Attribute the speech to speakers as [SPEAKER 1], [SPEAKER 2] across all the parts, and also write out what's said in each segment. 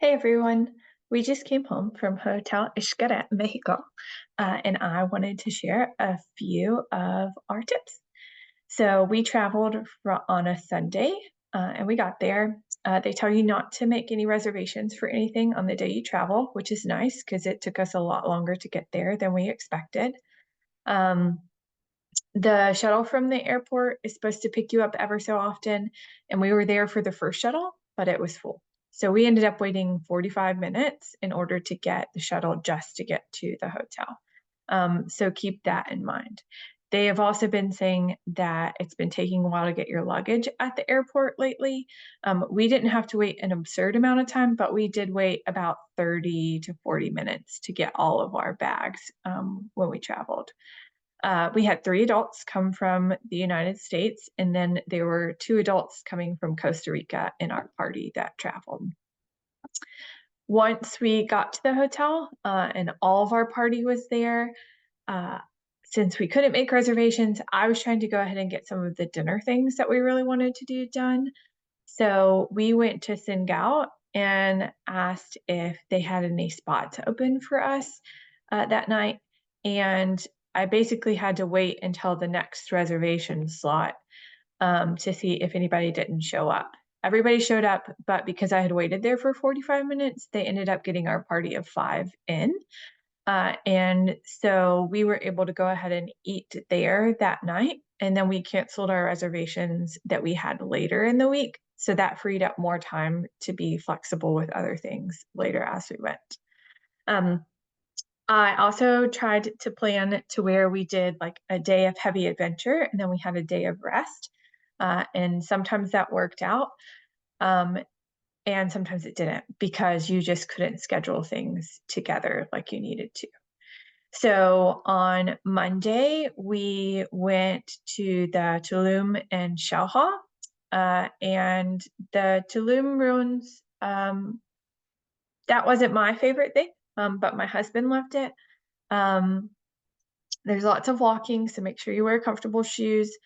[SPEAKER 1] Hey everyone, we just came home from Hotel Xcaret Mexico, and I wanted to share a few of our tips. So we traveled on a Sunday, and we got there. They tell you not to make any reservations for anything on the day you travel, which is nice because it took us a lot longer to get there than we expected. Um, the shuttle from the airport is supposed to pick you up ever so often, and we were there for the first shuttle, but it was full. So we ended up waiting 45 minutes in order to get the shuttle just to get to the hotel. So keep that in mind. They have also been saying that it's been taking a while to get your luggage at the airport lately. We didn't have to wait an absurd amount of time, but we did wait about 30 to 40 minutes to get all of our bags when we traveled. We had three adults come from the United States, and then there were two adults coming from Costa Rica in our party that traveled. Once we got to the hotel and all of our party was there, uh, since we couldn't make reservations, I was trying to go ahead and get some of the dinner things that we really wanted to do done. So we went to Singao and asked if they had any spots open for us that night. And I basically had to wait until the next reservation slot to see if anybody didn't show up. Everybody showed up, but because I had waited there for 45 minutes, they ended up getting our party of five in. And so we were able to go ahead and eat there that night. And then we canceled our reservations that we had later in the week. So that freed up more time to be flexible with other things later as we went. Um, I also tried to plan to where we did like a day of heavy adventure and then we had a day of rest. And sometimes that worked out. Um, and sometimes it didn't because you just couldn't schedule things together like you needed to. So on Monday, we went to the Tulum and Shalha, and the Tulum ruins, that wasn't my favorite thing, but my husband loved it. Um, there's lots of walking, so make sure you wear comfortable shoes.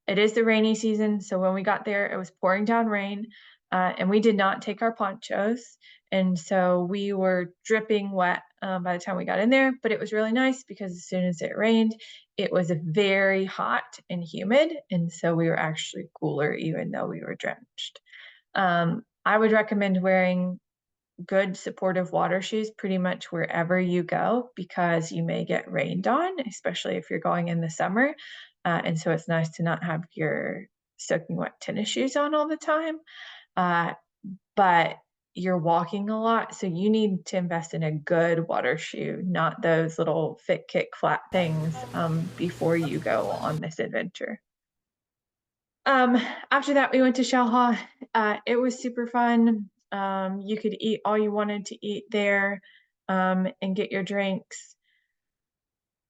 [SPEAKER 1] It is the rainy season, so when we got there, it was pouring down rain, and we did not take our ponchos. And so we were dripping wet by the time we got in there, but it was really nice because as soon as it rained, it was very hot and humid. And so we were actually cooler even though we were drenched. I would recommend wearing good supportive water shoes pretty much wherever you go because you may get rained on, especially if you're going in the summer. And so it's nice to not have your soaking wet tennis shoes on all the time. Uh, but you're walking a lot, so you need to invest in a good water shoe, not those little fit kick flat things before you go on this adventure. Um, After that, we went to Shalha. It was super fun. You could eat all you wanted to eat there, and get your drinks.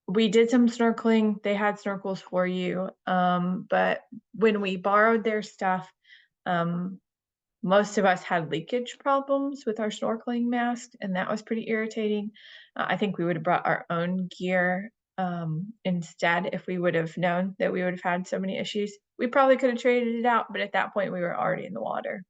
[SPEAKER 1] We did some snorkeling. They had snorkels for you. But when we borrowed their stuff, um, most of us had leakage problems with our snorkeling masks, and that was pretty irritating. I think we would have brought our own gear instead if we would have known that we would have had so many issues. We probably could have traded it out, but at that point we were already in the water.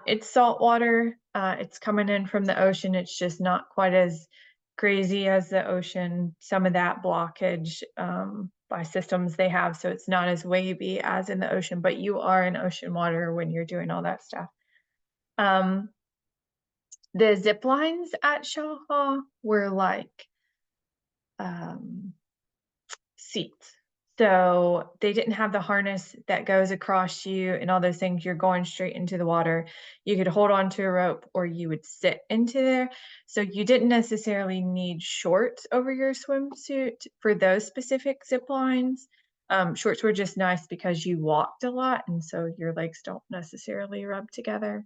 [SPEAKER 1] It's salt water. It's coming in from the ocean. It's just not quite as crazy as the ocean. Some of that blockage by systems they have, so it's not as wavy as in the ocean, but you are in ocean water when you're doing all that stuff. Um, the zip lines at Shaha were like um, seats. So they didn't have the harness that goes across you and all those things. You're going straight into the water. You could hold on to a rope or you would sit into there. So you didn't necessarily need shorts over your swimsuit for those specific zip lines. Shorts were just nice because you walked a lot and so your legs don't necessarily rub together.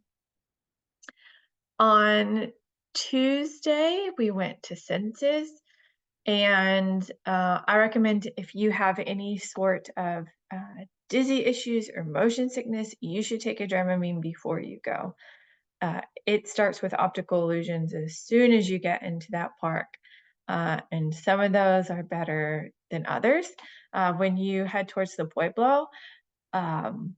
[SPEAKER 1] On Tuesday, we went to Senses. And I recommend if you have any sort of dizzy issues or motion sickness, you should take a Dramamine before you go. It starts with optical illusions as soon as you get into that park. And some of those are better than others. When you head towards the Pueblo, um,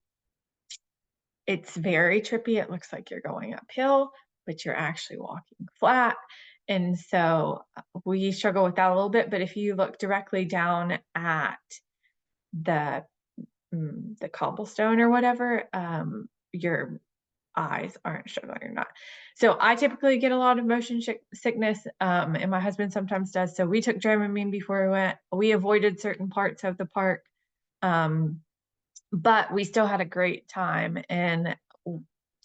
[SPEAKER 1] it's very trippy. It looks like you're going uphill, but you're actually walking flat. And so we struggle with that a little bit. But if you look directly down at the the cobblestone or whatever, your eyes aren't struggling or not. So I typically get a lot of motion sickness, and my husband sometimes does. So we took Dramamine before we went. We avoided certain parts of the park, but we still had a great time. And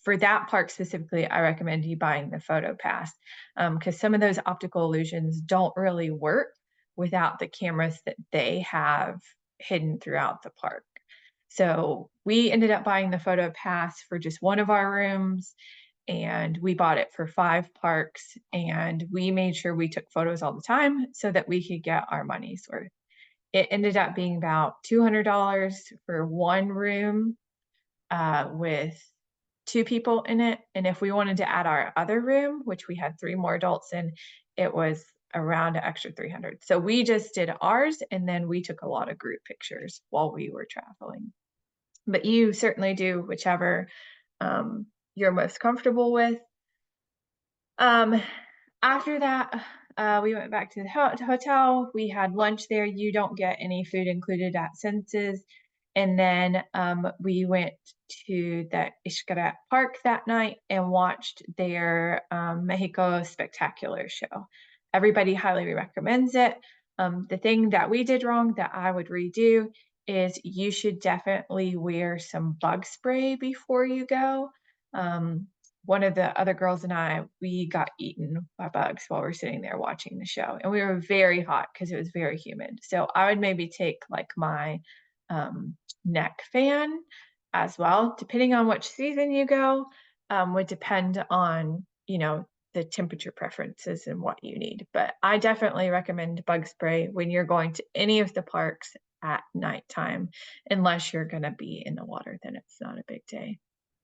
[SPEAKER 1] for that park specifically, I recommend you buying the photo pass, because some of those optical illusions don't really work without the cameras that they have hidden throughout the park. So we ended up buying the photo pass for just one of our rooms, and we bought it for 5 parks, and we made sure we took photos all the time so that we could get our money's worth. It ended up being about $200 for one room, with 2 people in it. And if we wanted to add our other room, which we had 3 more adults in, it was around an extra 300. So we just did ours, and then we took a lot of group pictures while we were traveling. But you certainly do whichever you're most comfortable with. After that, we went back to the hotel. We had lunch there. You don't get any food included at Senses. And then we went to the Xcaret Park that night and watched their Mexico Spectacular show. Everybody highly recommends it. The thing that we did wrong that I would redo is you should definitely wear some bug spray before you go. One of the other girls and I, we got eaten by bugs while we were sitting there watching the show. And we were very hot because it was very humid. So I would maybe take like my neck fan as well, depending on which season you go, would depend on, the temperature preferences and what you need. But I definitely recommend bug spray when you're going to any of the parks at nighttime, unless you're going to be in the water, then it's not a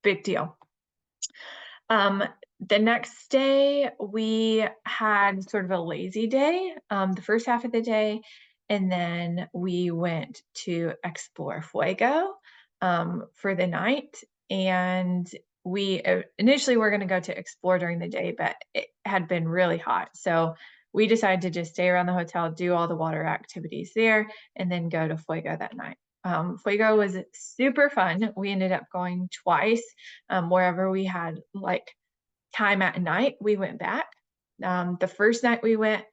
[SPEAKER 1] big deal. The next day we had sort of a lazy day, the first half of the day, and then we went to explore Fuego for the night. And we initially were going to go to explore during the day, but it had been really hot. So we decided to just stay around the hotel, do all the water activities there, and then go to Fuego that night. Fuego was super fun. We ended up going twice. Wherever we had like time at night, we went back. The first night we went,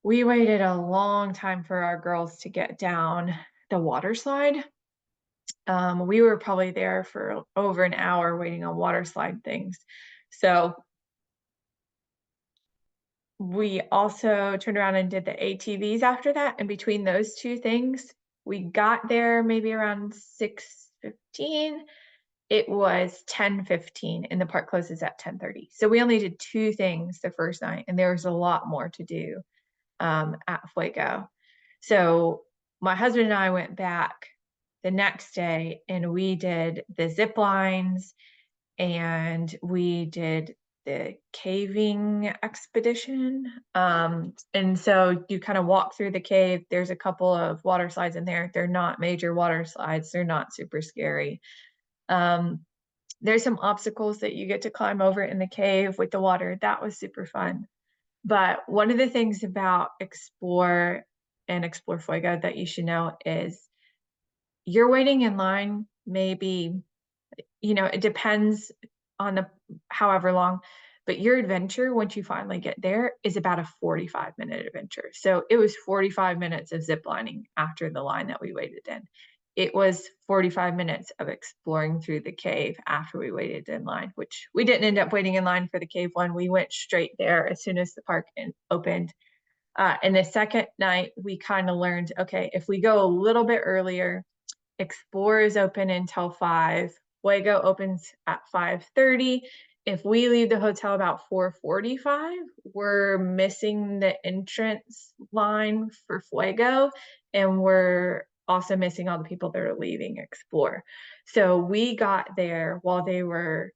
[SPEAKER 1] we waited a long time for our girls to get down the water slide. We were probably there for over an hour waiting on water slide things. So we also turned around and did the ATVs after that. And between those two things, we got there maybe around 6:15. It was 10:15 and the park closes at 10:30. So we only did 2 things the first night, and there was a lot more to do at Fuego. So my husband and I went back the next day and we did the zip lines and we did the caving expedition. And so you kind of walk through the cave. There's a couple of water slides in there. They're not major water slides. They're not super scary. There's some obstacles that you get to climb over in the cave with the water. That was super fun. But one of the things about Explore Fuego that you should know is you're waiting in line, maybe, it depends on the however long, but your adventure, once you finally get there, is about a 45-minute adventure. So it was 45 minutes of ziplining after the line that we waited in. It was 45 minutes of exploring through the cave after we waited in line, which we didn't end up waiting in line for the cave one. We went straight there as soon as the park opened. And the second night, we kind of learned, okay, if we go a little bit earlier, Explore is open until 5. Fuego opens at 5:30. If we leave the hotel about 4:45, we're missing the entrance line for Fuego, and we're also missing all the people that are leaving Explore. So we got there while they were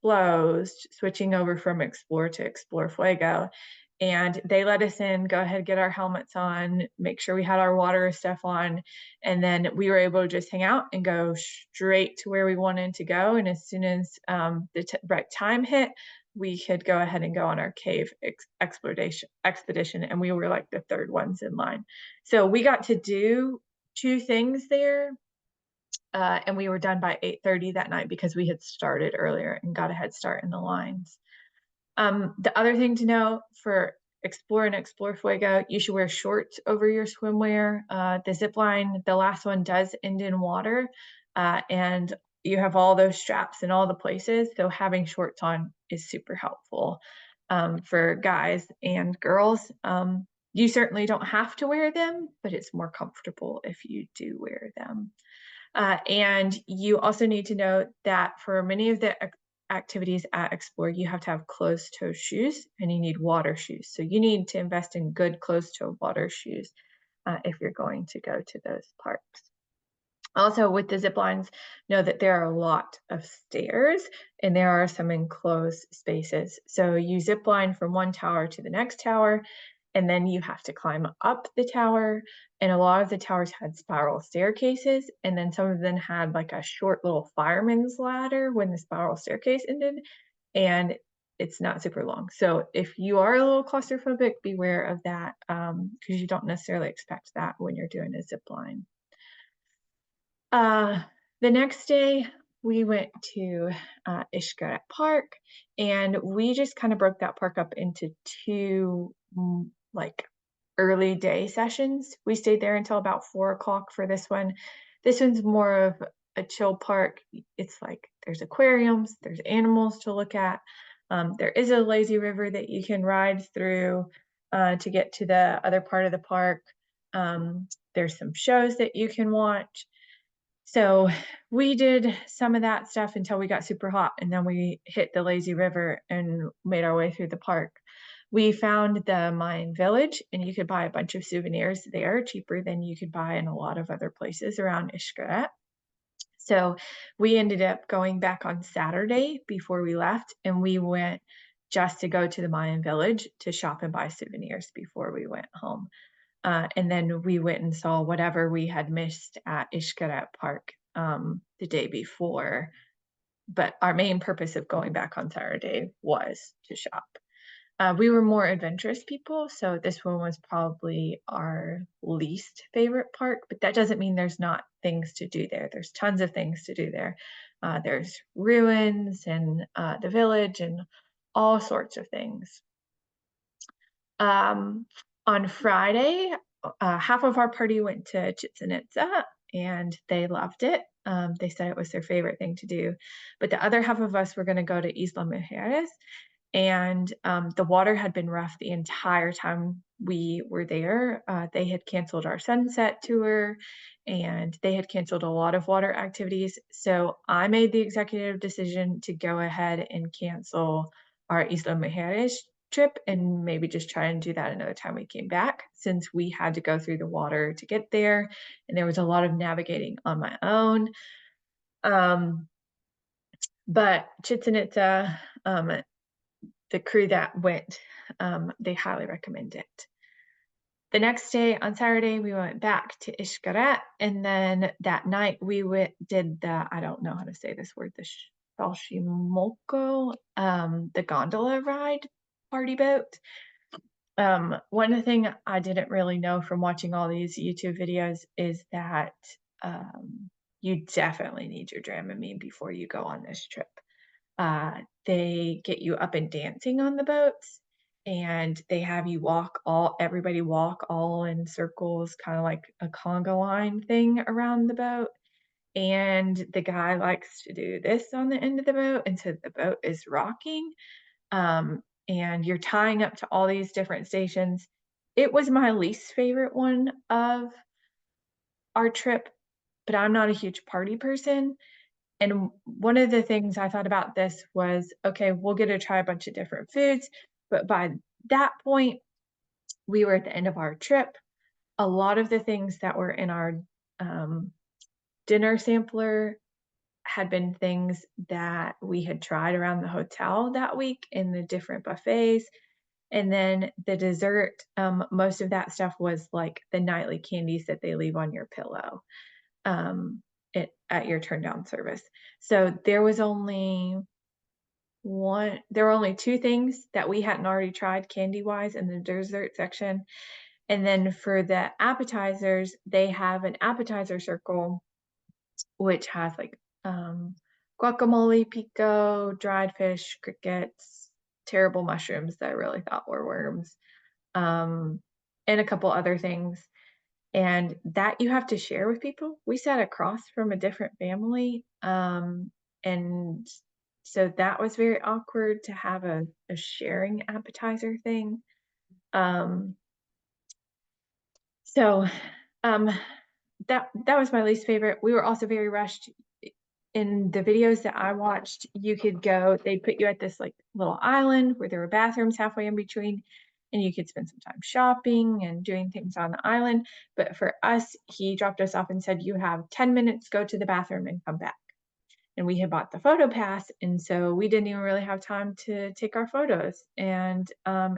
[SPEAKER 1] closed, switching over from Explore to Explore Fuego. And they let us in, go ahead, get our helmets on, make sure we had our water stuff on. And then we were able to just hang out and go straight to where we wanted to go. And as soon as the right time hit, we could go ahead and go on our cave expedition, and we were like the third ones in line. So we got to do 2 things there, and we were done by 8:30 that night because we had started earlier and got a head start in the lines. The other thing to know for Explore Fuego, you should wear shorts over your swimwear. The zip line, the last one does end in water, and you have all those straps in all the places, so having shorts on is super helpful for guys and girls. You certainly don't have to wear them, but it's more comfortable if you do wear them. And you also need to know that for many of the activities at Explore, you have to have closed-toe shoes and you need water shoes. So you need to invest in good closed-toe water shoes if you're going to go to those parks. Also, with the zip lines, know that there are a lot of stairs and there are some enclosed spaces. So you zip line from one tower to the next tower, and then you have to climb up the tower. And a lot of the towers had spiral staircases, and then some of them had like a short little fireman's ladder when the spiral staircase ended, and it's not super long. So if you are a little claustrophobic, beware of that because you don't necessarily expect that when you're doing a zip line. The next day, we went to Xcaret Park, and we just kind of broke that park up into 2 like early day sessions. We stayed there until about 4 o'clock for this one. This one's more of a chill park. It's like there's aquariums, there's animals to look at. There is a lazy river that you can ride through to get to the other part of the park. There's some shows that you can watch. So we did some of that stuff until we got super hot, and then we hit the lazy river and made our way through the park. We found the Mayan village, and you could buy a bunch of souvenirs there, cheaper than you could buy in a lot of other places around Xcaret. So we ended up going back on Saturday before we left, and we went just to go to the Mayan village to shop and buy souvenirs before we went home. And then we went and saw whatever we had missed at Xcaret Park the day before. But our main purpose of going back on Saturday was to shop. We were more adventurous people, so this one was probably our least favorite park, but that doesn't mean there's not things to do there. There's tons of things to do there. There's ruins and the village and all sorts of things. On Friday, half of our party went to Chichen Itza and they loved it. They said it was their favorite thing to do. But the other half of us were going to go to Isla Mujeres, and the water had been rough the entire time we were there. They had canceled our sunset tour and they had canceled a lot of water activities. So I made the executive decision to go ahead and cancel our Isla Mujeres trip and maybe just try and do that another time we came back, since we had to go through the water to get there and there was a lot of navigating on my own. But Chichen Itza, the crew that went, they highly recommend it. The next day on Saturday, we went back to Xcaret, and then that night we did the, I don't know how to say this word, the Xochimilco, the gondola ride party boat. One thing I didn't really know from watching all these YouTube videos is that you definitely need your Dramamine before you go on this trip. They get you up and dancing on the boats, and they have you everybody walk all in circles, kind of like a conga line thing around the boat. And the guy likes to do this on the end of the boat, and so the boat is rocking. And you're tying up to all these different stations. It was my least favorite one of our trip, but I'm not a huge party person. And one of the things I thought about this was, okay, we'll get to try a bunch of different foods. But by that point, we were at the end of our trip. A lot of the things that were in our dinner sampler had been things that we had tried around the hotel that week in the different buffets. And then the dessert, most of that stuff was like the nightly candies that they leave on your pillow at your turn down service. So there was only there were only 2 things that we hadn't already tried candy-wise in the dessert section, and then for the appetizers, they have an appetizer circle, which has, like, guacamole, pico, dried fish, crickets, terrible mushrooms that I really thought were worms, um, and a couple other things, and that you have to share with people. We sat across from a different family, and so that was very awkward to have a sharing appetizer thing. Um, so, um, that was my least favorite. We were also very rushed. In the videos that I watched, you could go they put you at this, like, little island where there were bathrooms halfway in between, and you could spend some time shopping and doing things on the island, but for us, he dropped us off and said, "You have 10 minutes, go to the bathroom and come back." And we had bought the photo pass, and so we didn't even really have time to take our photos and,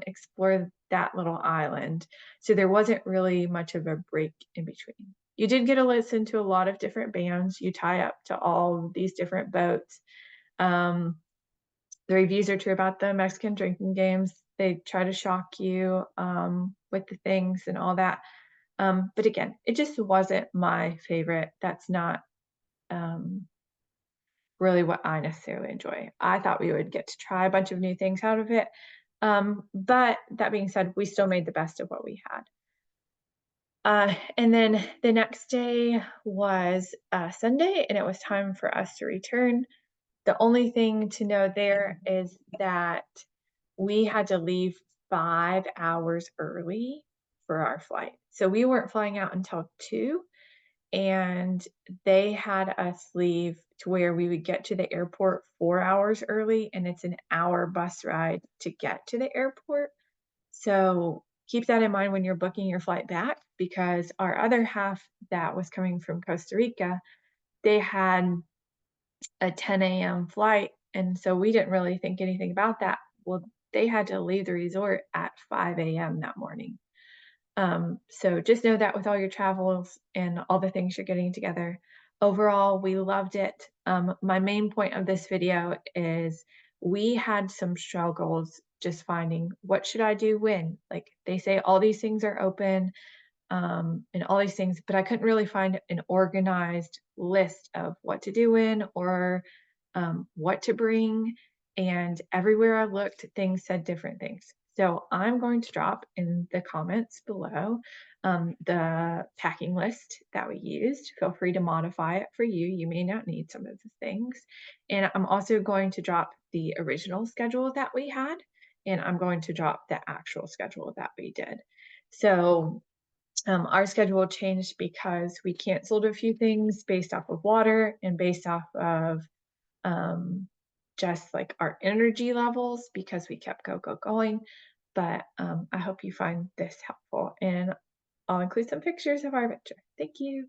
[SPEAKER 1] explore that little island. So there wasn't really much of a break in between. You did get to listen to a lot of different bands. You tie up to all of these different boats. Um, the reviews are true about the Mexican drinking games. They try to shock you, with the things and all that. But again, it just wasn't my favorite. That's not, um really what I necessarily enjoy. I thought we would get to try a bunch of new things out of it. But that being said, we still made the best of what we had. And then the next day was Sunday, and it was time for us to return. The only thing to know there is that we had to leave 5 hours early for our flight. So we weren't flying out until 2, and they had us leave to where we would get to the airport 4 hours early, and it's an hour bus ride to get to the airport. So, keep that in mind when you're booking your flight back, because our other half that was coming from Costa Rica, they had a 10 a.m. flight, and so we didn't really think anything about that. Well, they had to leave the resort at 5 a.m. that morning. So just know that with all your travels and all the things you're getting together. Overall, we loved it. My main point of this video is we had some struggles just finding what should I do when. Like they say all these things are open, and all these things, but I couldn't really find an organized list of what to do when or what to bring. And everywhere I looked, things said different things. So I'm going to drop in the comments below the packing list that we used. Feel free to modify it for you. You may not need some of the things. And I'm also going to drop the original schedule that we had, and I'm going to drop the actual schedule that we did. So our schedule changed because we canceled a few things based off of water and based off of um, just like our energy levels because we kept going. But I hope you find this helpful, and I'll include some pictures of our adventure. Thank you.